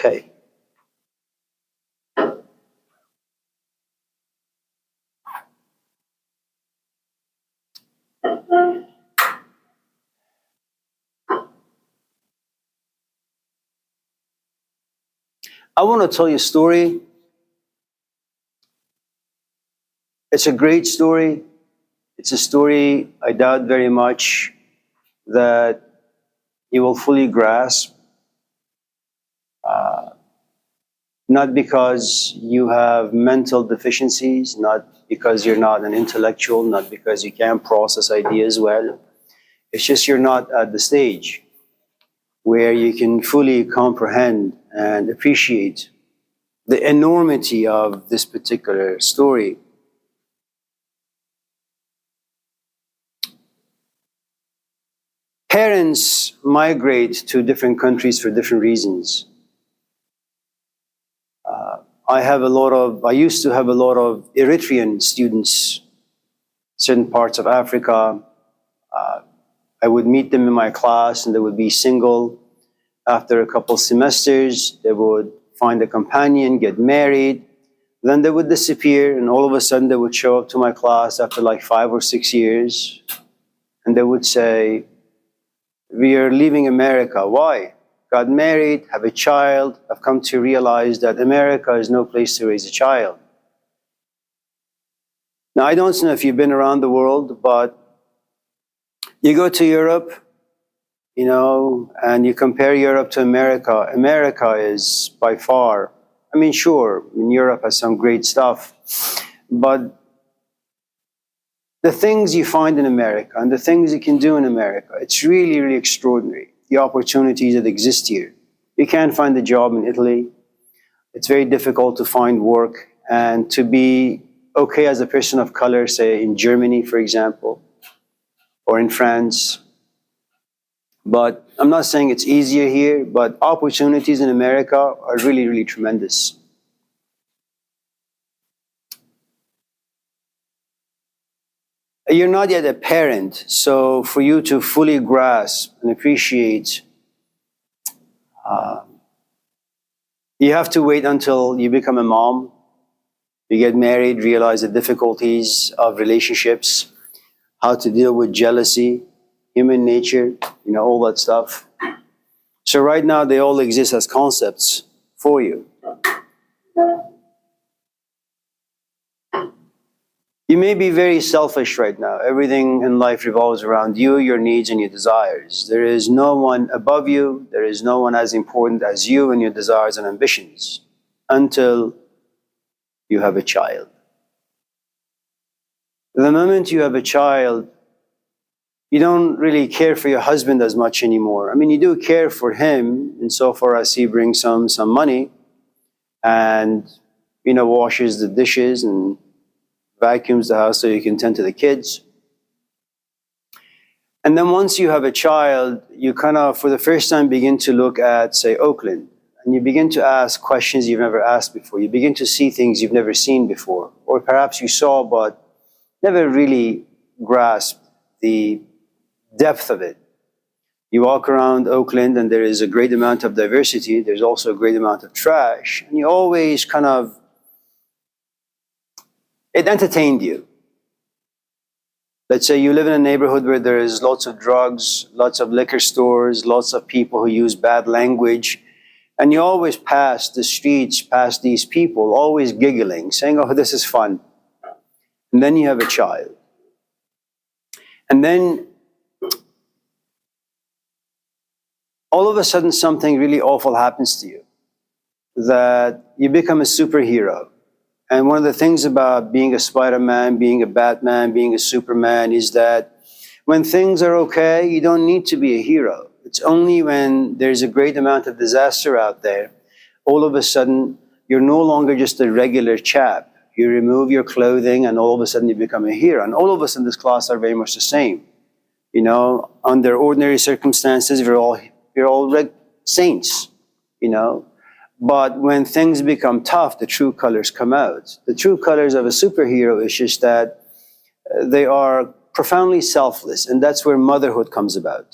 Okay. I want to tell you a story. It's a great story. It's a story I doubt very much that you will fully grasp. Not because you have mental deficiencies, not because you're not an intellectual, not because you can't process ideas well. It's just you're not at the stage where you can fully comprehend and appreciate the enormity of this particular story. Parents migrate to different countries for different reasons. I used to have a lot of Eritrean students, certain parts of Africa. I would meet them in my class and they would be single. After a couple semesters, they would find a companion, get married. Then they would disappear and all of a sudden they would show up to my class after like 5 or 6 years. And they would say, "We are leaving America." Why? Got married, have a child. I've come to realize that America is no place to raise a child. Now, I don't know if you've been around the world, but you go to Europe, and you compare Europe to America. America is by far, sure, Europe has some great stuff, but the things you find in America and the things you can do in America, it's really, really extraordinary. The opportunities that exist here. You can't find a job in Italy. It's very difficult to find work and to be okay as a person of color, say in Germany, for example, or in France. But I'm not saying it's easier here, but opportunities in America are really, really tremendous. You're not yet a parent, so for you to fully grasp and appreciate, you have to wait until you become a mom, you get married, realize the difficulties of relationships, how to deal with jealousy, human nature, all that stuff. So right now they all exist as concepts for you. You may be very selfish right now. Everything in life revolves around you, your needs, and your desires. There is no one above you. There is no one as important as you and your desires and ambitions until you have a child. The moment you have a child, you don't really care for your husband as much anymore. You do care for him insofar as he brings some money and, washes the dishes and vacuums the house so you can tend to the kids. And then once you have a child, you kind of, for the first time, begin to look at, say, Oakland. And you begin to ask questions you've never asked before. You begin to see things you've never seen before. Or perhaps you saw but never really grasped the depth of it. You walk around Oakland and there is a great amount of diversity. There's also a great amount of trash. And you always it entertained you. Let's say you live in a neighborhood where there is lots of drugs, lots of liquor stores, lots of people who use bad language, and you always pass the streets, past these people, always giggling, saying, "Oh, this is fun." And then you have a child. And then all of a sudden something really awful happens to you, that you become a superhero. And one of the things about being a Spider-Man, being a Batman, being a Superman is that when things are okay, you don't need to be a hero. It's only when there's a great amount of disaster out there, all of a sudden, you're no longer just a regular chap. You remove your clothing and all of a sudden you become a hero. And all of us in this class are very much the same. Under ordinary circumstances, we're all saints, But when things become tough, the true colors come out. The true colors of a superhero is just that they are profoundly selfless, and that's where motherhood comes about.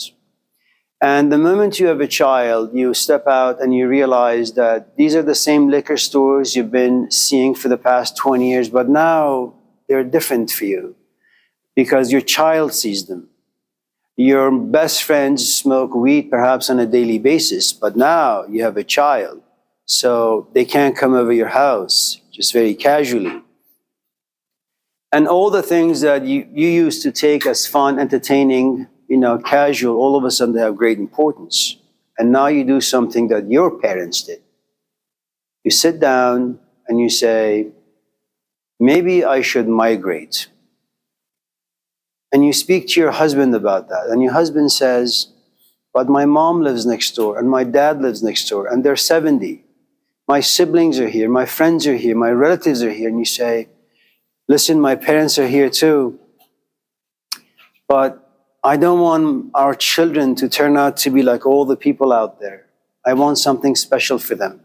And the moment you have a child, you step out and you realize that these are the same liquor stores you've been seeing for the past 20 years, but now they're different for you because your child sees them. Your best friends smoke weed perhaps on a daily basis, but now you have a child, so they can't come over your house just very casually. And all the things that you used to take as fun, entertaining, casual, all of a sudden they have great importance. And now you do something that your parents did. You sit down and you say, maybe I should migrate. And you speak to your husband about that. And your husband says, but my mom lives next door and my dad lives next door and they're 70. My siblings are here, my friends are here, my relatives are here. And you say, listen, my parents are here too, but I don't want our children to turn out to be like all the people out there. I want something special for them.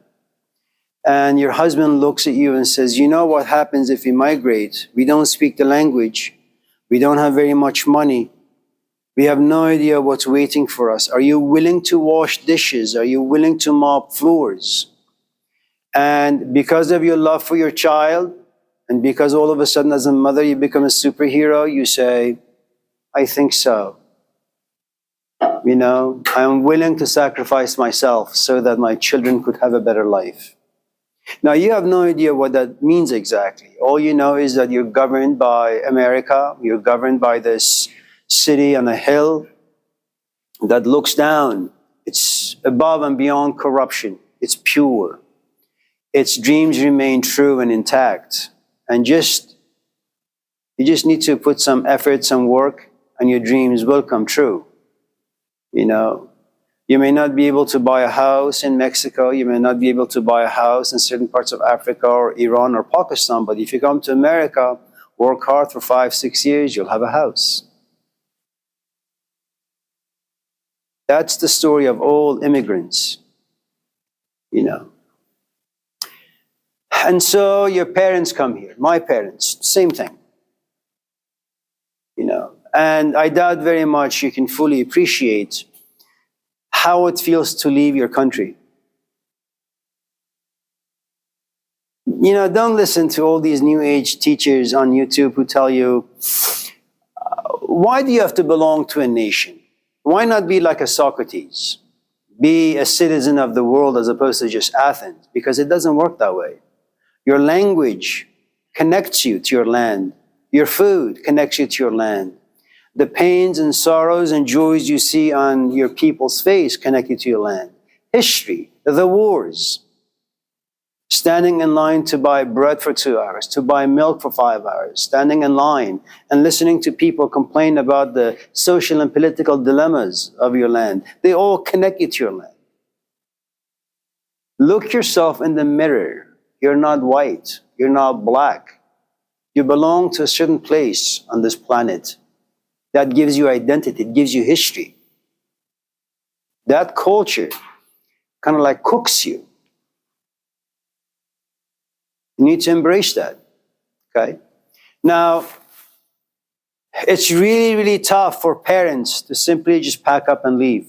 And your husband looks at you and says, you know what happens if we migrate? We don't speak the language. We don't have very much money. We have no idea what's waiting for us. Are you willing to wash dishes? Are you willing to mop floors? And because of your love for your child, and because all of a sudden as a mother you become a superhero, you say, I think so. I'm willing to sacrifice myself so that my children could have a better life. Now, you have no idea what that means exactly. All you know is that you're governed by America. You're governed by this city on a hill that looks down. It's above and beyond corruption. It's pure. Its dreams remain true and intact. And you just need to put some effort, some work, and your dreams will come true. You may not be able to buy a house in Mexico. You may not be able to buy a house in certain parts of Africa or Iran or Pakistan. But if you come to America, work hard for 5-6 years, you'll have a house. That's the story of all immigrants, And so your parents come here, my parents, same thing. And I doubt very much you can fully appreciate how it feels to leave your country. Don't listen to all these new age teachers on YouTube who tell you, why do you have to belong to a nation? Why not be like a Socrates? Be a citizen of the world as opposed to just Athens, because it doesn't work that way. Your language connects you to your land. Your food connects you to your land. The pains and sorrows and joys you see on your people's face connect you to your land. History, the wars, standing in line to buy bread for 2 hours, to buy milk for 5 hours, standing in line and listening to people complain about the social and political dilemmas of your land. They all connect you to your land. Look yourself in the mirror. You're not white. You're not black. You belong to a certain place on this planet. That gives you identity. It gives you history. That culture kind of like cooks you. You need to embrace that. Okay? Now, it's really, really tough for parents to simply just pack up and leave.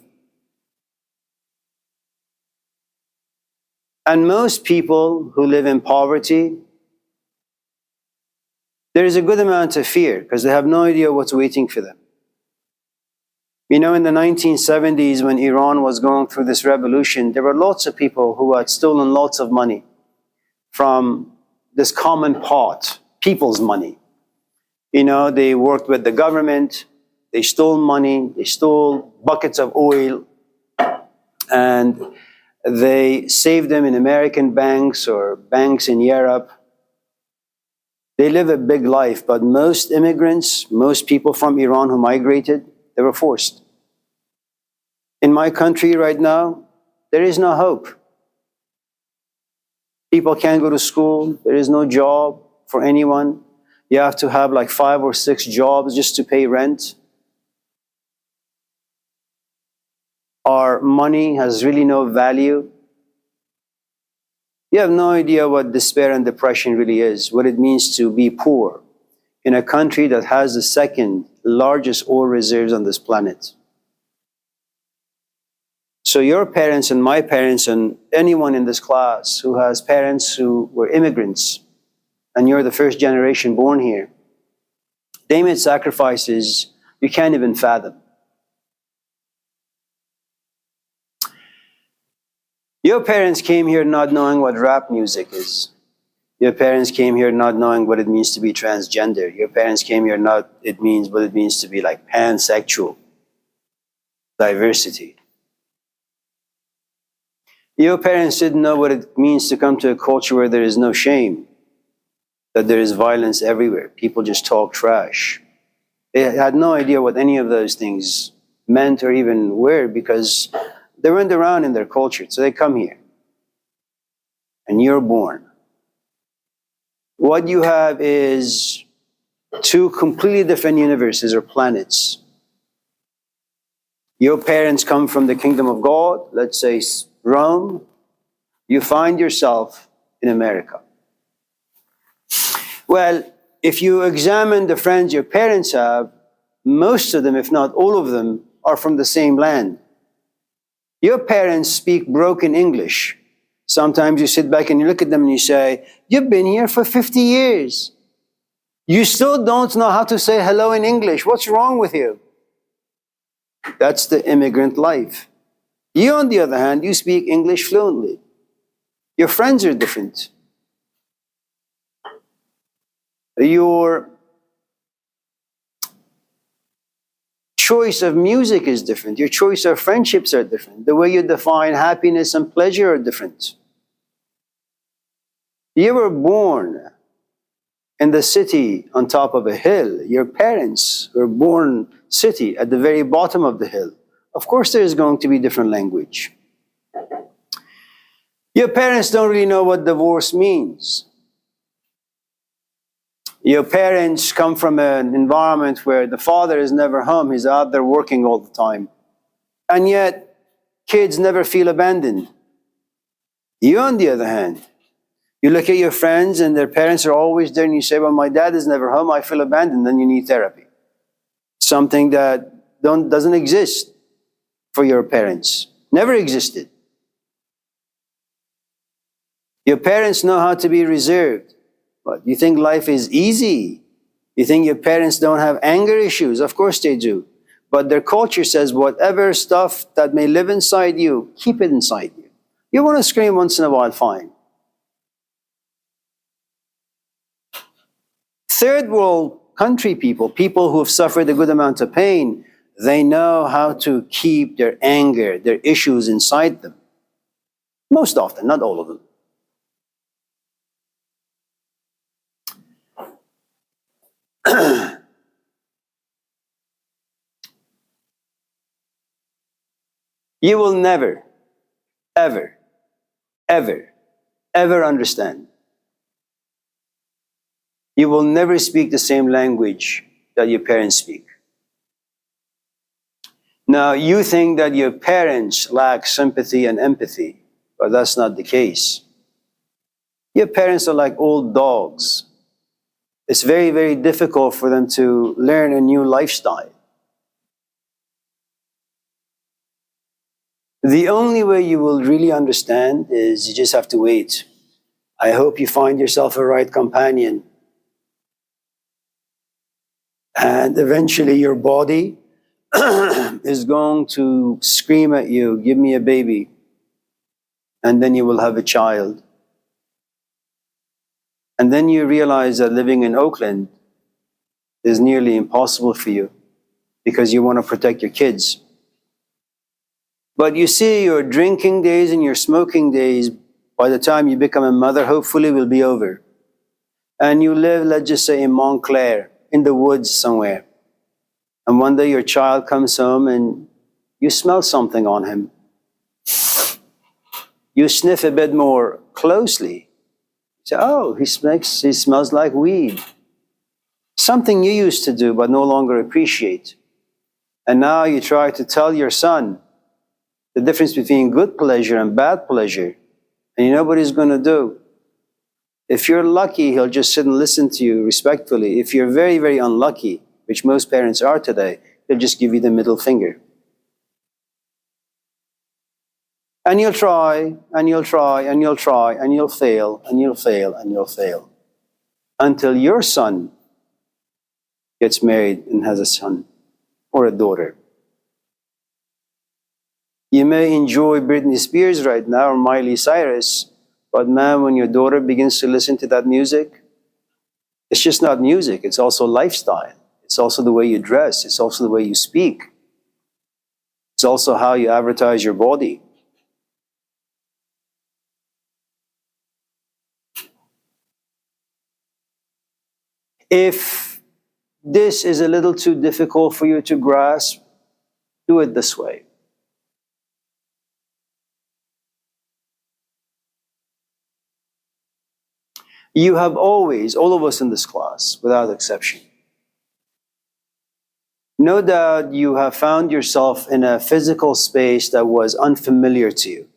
And most people who live in poverty, there is a good amount of fear because they have no idea what's waiting for them. In the 1970s, when Iran was going through this revolution, there were lots of people who had stolen lots of money from this common pot, people's money. They worked with the government, they stole money, they stole buckets of oil, and they saved them in American banks or banks in Europe. They live a big life, but most immigrants, most people from Iran who migrated, they were forced. In my country right now, there is no hope. People can't go to school. There is no job for anyone. You have to have like 5 or 6 jobs just to pay rent. Our money has really no value. You have no idea what despair and depression really is, what it means to be poor in a country that has the second largest oil reserves on this planet. So your parents and my parents and anyone in this class who has parents who were immigrants, and you're the first generation born here, they made sacrifices you can't even fathom. Your parents came here not knowing what rap music is. Your parents came here not knowing what it means to be transgender. Your parents came here not what it means to be like pansexual, diversity. Your parents didn't know what it means to come to a culture where there is no shame, that there is violence everywhere. People just talk trash. They had no idea what any of those things meant or even were because they weren't around in their culture. So they come here. And you're born. What you have is two completely different universes or planets. Your parents come from the kingdom of God, let's say Rome. You find yourself in America. Well, if you examine the friends your parents have, most of them, if not all of them, are from the same land. Your parents speak broken English. Sometimes you sit back and you look at them and you say, you've been here for 50 years. You still don't know how to say hello in English. What's wrong with you? That's the immigrant life. You, on the other hand, you speak English fluently. Your friends are different. Your choice of music is different. Your choice of friendships are different. The way you define happiness and pleasure are different. You were born in the city on top of a hill. Your parents were born city at the very bottom of the hill. Of course there is going to be different language. Your parents don't really know what divorce means. Your parents come from an environment where the father is never home, he's out there working all the time. And yet, kids never feel abandoned. You, on the other hand, you look at your friends and their parents are always there and you say, well, my dad is never home, I feel abandoned, then you need therapy. Something that doesn't exist for your parents, never existed. Your parents know how to be reserved. What, you think life is easy? You think your parents don't have anger issues? Of course they do. But their culture says whatever stuff that may live inside you, keep it inside you. You want to scream once in a while, fine. Third world country people who have suffered a good amount of pain, they know how to keep their anger, their issues inside them. Most often, not all of them. You will never, ever, ever, ever understand. You will never speak the same language that your parents speak. Now, you think that your parents lack sympathy and empathy, but that's not the case. Your parents are like old dogs. It's very, very difficult for them to learn a new lifestyle. The only way you will really understand is you just have to wait. I hope you find yourself a right companion. And eventually your body is going to scream at you, give me a baby. And then you will have a child. And then you realize that living in Oakland is nearly impossible for you because you want to protect your kids. But you see, your drinking days and your smoking days, by the time you become a mother, hopefully will be over. And you live, let's just say, in Montclair, in the woods somewhere. And one day your child comes home and you smell something on him. You sniff a bit more closely. You say, oh, he smells like weed. Something you used to do but no longer appreciate. And now you try to tell your son the difference between good pleasure and bad pleasure. And you know what he's going to do? If you're lucky, he'll just sit and listen to you respectfully. If you're very, very unlucky, which most parents are today, he'll just give you the middle finger. And you'll try, and you'll try, and you'll try, and you'll fail, and you'll fail, and you'll fail. Until your son gets married and has a son or a daughter. You may enjoy Britney Spears right now or Miley Cyrus, but man, when your daughter begins to listen to that music, it's just not music, it's also lifestyle. It's also the way you dress, it's also the way you speak. It's also how you advertise your body. If this is a little too difficult for you to grasp, do it this way. You have always, all of us in this class, without exception, no doubt you have found yourself in a physical space that was unfamiliar to you.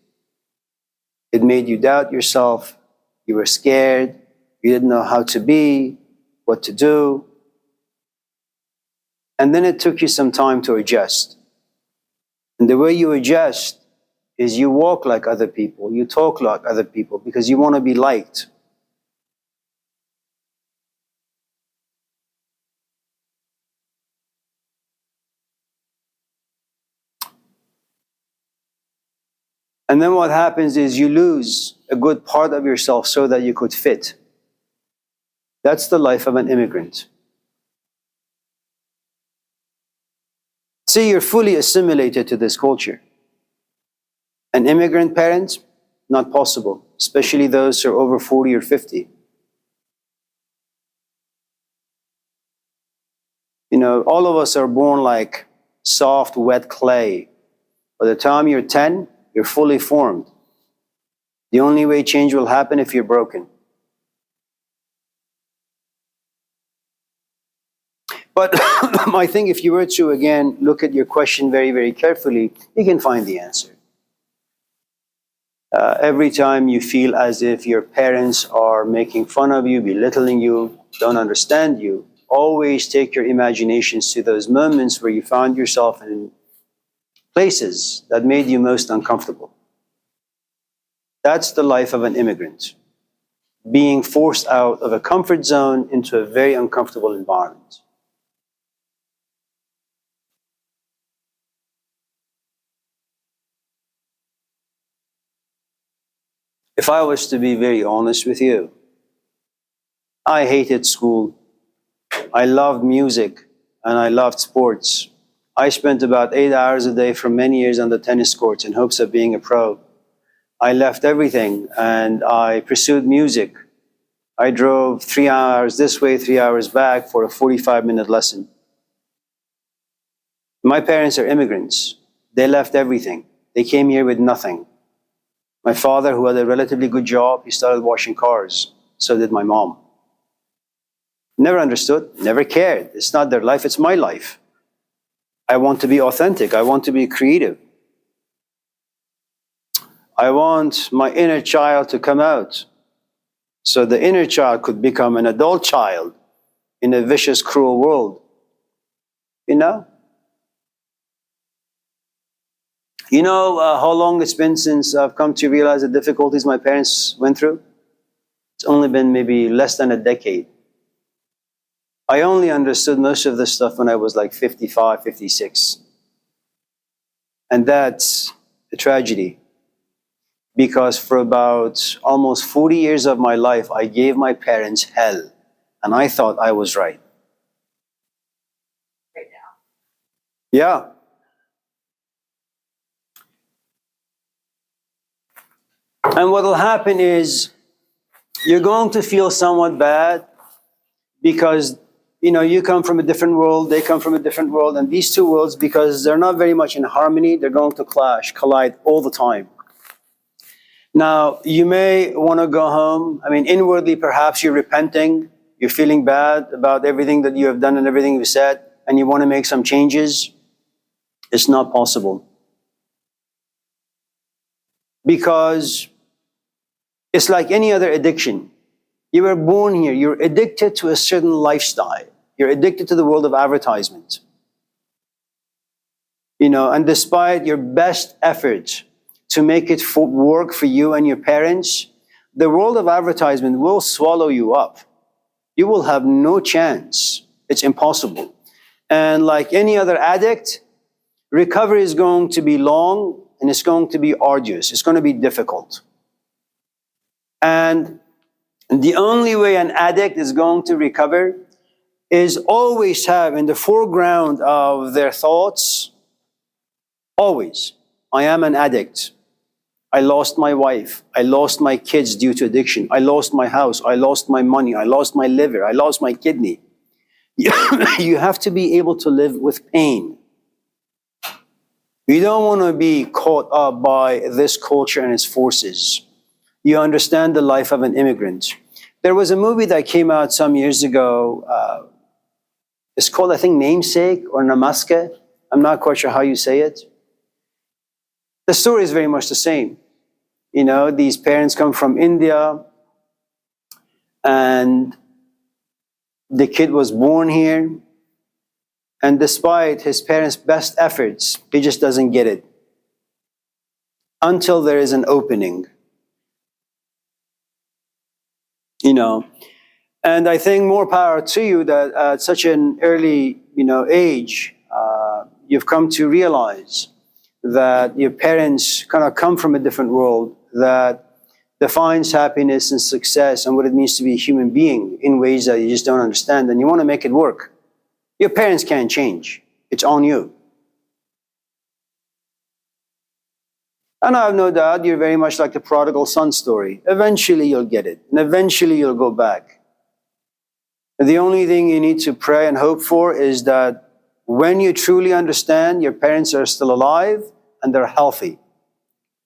It made you doubt yourself, you were scared, you didn't know how to be, what to do. And then it took you some time to adjust. And the way you adjust is you walk like other people, you talk like other people, because you want to be liked. And then what happens is you lose a good part of yourself so that you could fit. That's the life of an immigrant. See, you're fully assimilated to this culture. An immigrant parent, not possible, especially those who are over 40 or 50. You know, all of us are born like soft, wet clay. By the time you're 10, you're fully formed. The only way change will happen if you're broken. But I think if you were to, again, look at your question very, very carefully, you can find the answer. Every time you feel as if your parents are making fun of you, belittling you, don't understand you, always take your imaginations to those moments where you found yourself in places that made you most uncomfortable. That's the life of an immigrant, being forced out of a comfort zone into a very uncomfortable environment. If I was to be very honest with you, I hated school. I loved music and I loved sports. I spent about 8 hours a day for many years on the tennis courts in hopes of being a pro. I left everything and I pursued music. I drove 3 hours this way, 3 hours back for a 45-minute lesson. My parents are immigrants. They left everything. They came here with nothing. My father, who had a relatively good job, he started washing cars. So did my mom. Never understood, never cared. It's not their life, it's my life. I want to be authentic. I want to be creative. I want my inner child to come out. So the inner child could become an adult child in a vicious, cruel world. You know? You know how long it's been since I've come to realize the difficulties my parents went through? It's only been maybe less than a decade. I only understood most of this stuff when I was like 55, 56. And that's a tragedy. Because for about almost 40 years of my life, I gave my parents hell. And I thought I was right. Right now. Yeah. And what will happen is you're going to feel somewhat bad because, you know, you come from a different world, they come from a different world, and these two worlds, because they're not very much in harmony, they're going to clash, collide all the time. Now, you may want to go home. I mean, inwardly, perhaps you're repenting, you're feeling bad about everything that you have done and everything you've said, and you want to make some changes. It's not possible. Because it's like any other addiction. You were born here, you're addicted to a certain lifestyle. You're addicted to the world of advertisement. You know, and despite your best efforts to make it work for you and your parents, the world of advertisement will swallow you up. You will have no chance. It's impossible. And like any other addict, recovery is going to be long and it's going to be arduous. It's going to be difficult. And the only way an addict is going to recover is always have in the foreground of their thoughts, always, I am an addict. I lost my wife. I lost my kids due to addiction. I lost my house. I lost my money. I lost my liver. I lost my kidney. You have to be able to live with pain. You don't want to be caught up by this culture and its forces. You understand the life of an immigrant. There was a movie that came out some years ago. It's called, I think, Namesake or Namaske. I'm not quite sure how you say it. The story is very much the same. You know, these parents come from India and the kid was born here. And despite his parents' best efforts, he just doesn't get it until there is an opening. You know, and I think more power to you that at such an early, age, you've come to realize that your parents kind of come from a different world that defines happiness and success and what it means to be a human being in ways that you just don't understand, and you want to make it work. Your parents can't change. It's on you. And I have no doubt you're very much like the prodigal son story. Eventually you'll get it, and eventually you'll go back. And the only thing you need to pray and hope for is that when you truly understand your parents are still alive and they're healthy,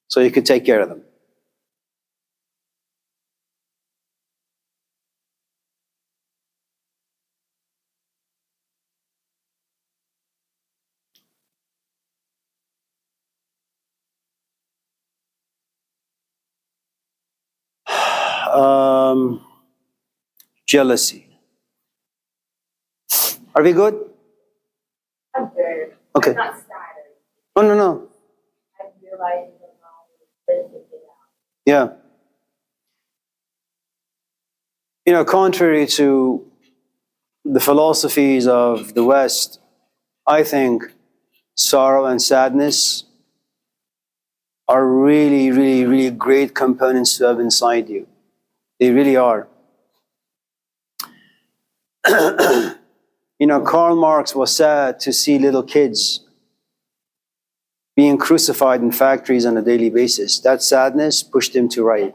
so you could take care of them. Jealousy. Are we good? I'm good. Okay. I'm not sad. Oh, no. I'm realizing that now I'm thinking out. Yeah. Contrary to the philosophies of the West, I think sorrow and sadness are really, really, really great components to have inside you. They really are. Karl Marx was sad to see little kids being crucified in factories on a daily basis. That sadness pushed him to write.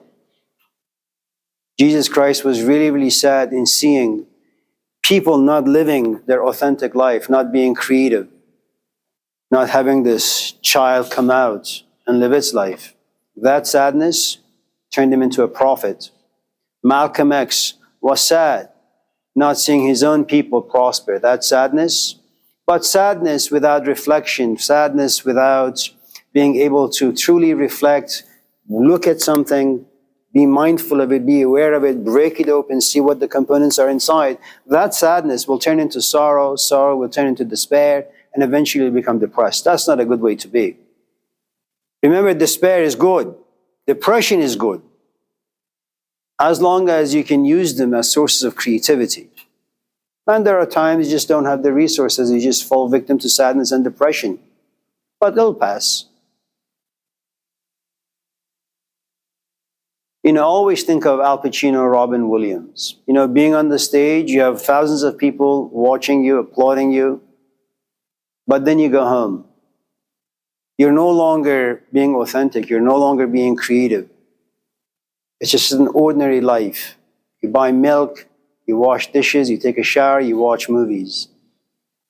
Jesus Christ was really, really sad in seeing people not living their authentic life, not being creative, not having this child come out and live its life. That sadness turned him into a prophet. Malcolm X was sad not seeing his own people prosper. That sadness, but sadness without reflection, sadness without being able to truly reflect, look at something, be mindful of it, be aware of it, break it open, see what the components are inside. That sadness will turn into sorrow, sorrow will turn into despair, and eventually become depressed. That's not a good way to be. Remember, despair is good. Depression is good, as long as you can use them as sources of creativity. And there are times you just don't have the resources, you just fall victim to sadness and depression. But it'll pass. Always think of Al Pacino, Robin Williams. Being on the stage, you have thousands of people watching you, applauding you, but then you go home. You're no longer being authentic, you're no longer being creative. It's just an ordinary life. You buy milk, you wash dishes, you take a shower, you watch movies.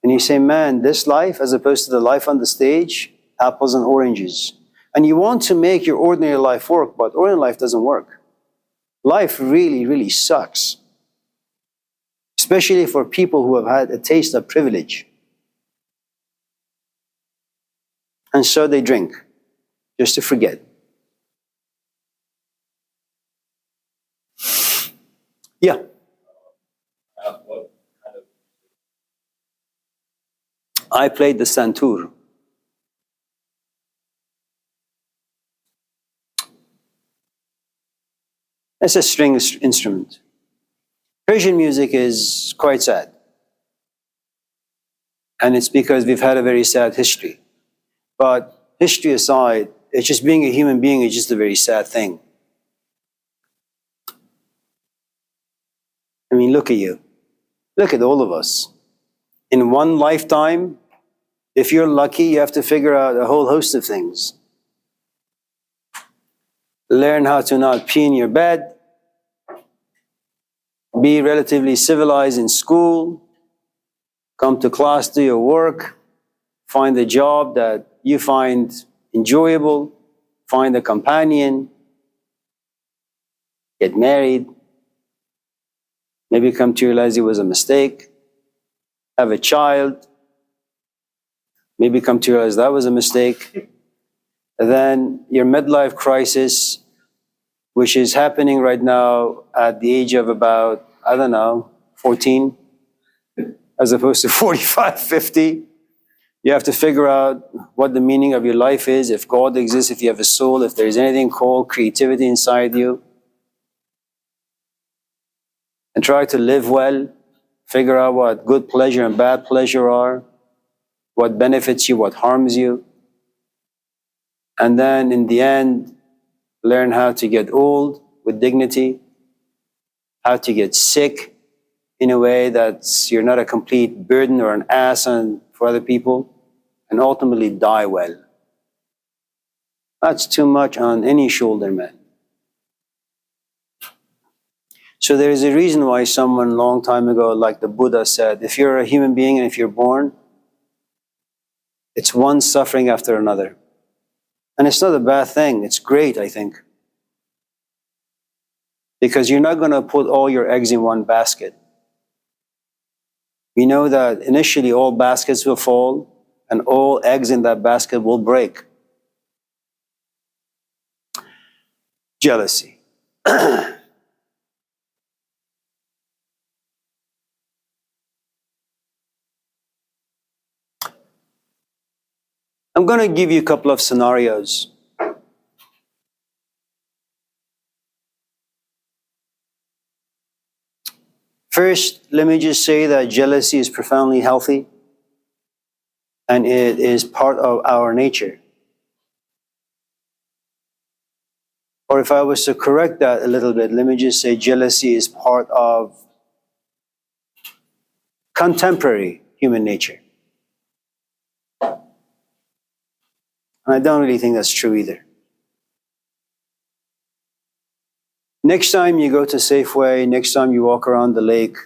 And you say, man, this life, as opposed to the life on the stage, apples and oranges. And you want to make your ordinary life work, but ordinary life doesn't work. Life really, really sucks. Especially for people who have had a taste of privilege. And so they drink, just to forget. Yeah. What kind of... I played the santur. It's a string instrument. Persian music is quite sad. And it's because we've had a very sad history. But history aside, it's just being a human being is just a very sad thing. I mean, look at you. Look at all of us. In one lifetime, if you're lucky, you have to figure out a whole host of things. Learn how to not pee in your bed, be relatively civilized in school, come to class, do your work, find a job that you find enjoyable, find a companion, get married, maybe come to realize it was a mistake, have a child, maybe come to realize that was a mistake. And then your midlife crisis, which is happening right now at the age of about, 14, as opposed to 45, 50. You have to figure out what the meaning of your life is, if God exists, if you have a soul, if there's anything called creativity inside you. And try to live well, figure out what good pleasure and bad pleasure are, what benefits you, what harms you. And then in the end, learn how to get old with dignity, how to get sick in a way that you're not a complete burden or an ass for other people, and ultimately die well. That's too much on any shoulder, man. So there is a reason why someone a long time ago, like the Buddha said, if you're a human being and if you're born, it's one suffering after another. And it's not a bad thing, it's great, I think. Because you're not going to put all your eggs in one basket. We know that initially all baskets will fall and all eggs in that basket will break. Jealousy. I'm going to give you a couple of scenarios. First, let me just say that jealousy is profoundly healthy and it is part of our nature. Or if I was to correct that a little bit, let me just say jealousy is part of contemporary human nature. And I don't really think that's true either. Next time you go to Safeway, next time you walk around the lake,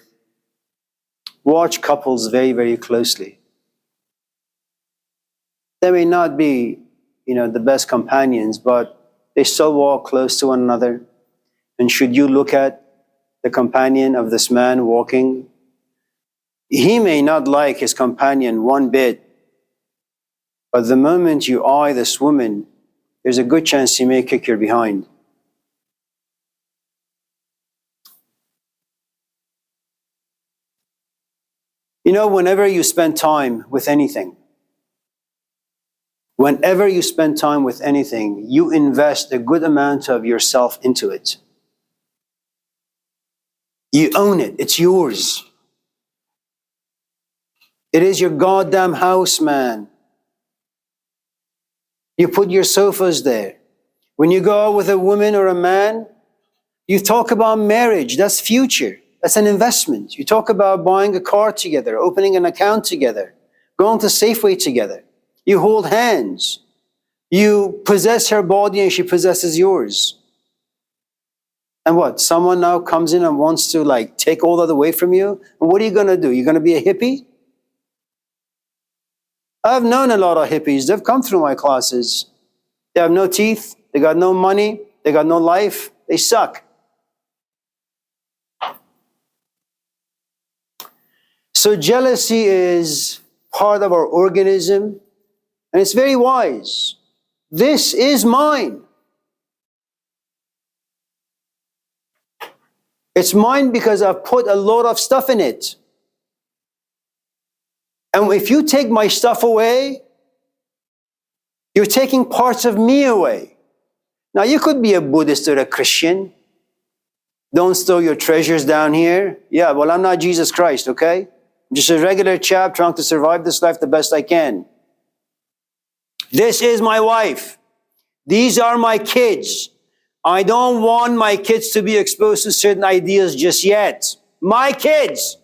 watch couples very, very closely. They may not be, the best companions, but they still walk close to one another. And should you look at the companion of this man walking, he may not like his companion one bit, but the moment you eye this woman, there's a good chance he may kick your behind. Whenever you spend time with anything, you invest a good amount of yourself into it. You own it. It's yours. It is your goddamn house, man. You put your sofas there. When you go out with a woman or a man, you talk about marriage. That's future. That's an investment. You talk about buying a car together, opening an account together, going to Safeway together. You hold hands. You possess her body and she possesses yours. And what? Someone now comes in and wants to take all that away from you? And what are you going to do? You're going to be a hippie? I've known a lot of hippies. They've come through my classes. They have no teeth. They got no money. They got no life. They suck. So jealousy is part of our organism, and it's very wise. This is mine. It's mine because I've put a lot of stuff in it. And if you take my stuff away, you're taking parts of me away. Now, you could be a Buddhist or a Christian. Don't store your treasures down here. Yeah, well, I'm not Jesus Christ, okay? I'm just a regular chap trying to survive this life the best I can. This is my wife. These are my kids. I don't want my kids to be exposed to certain ideas just yet. My kids.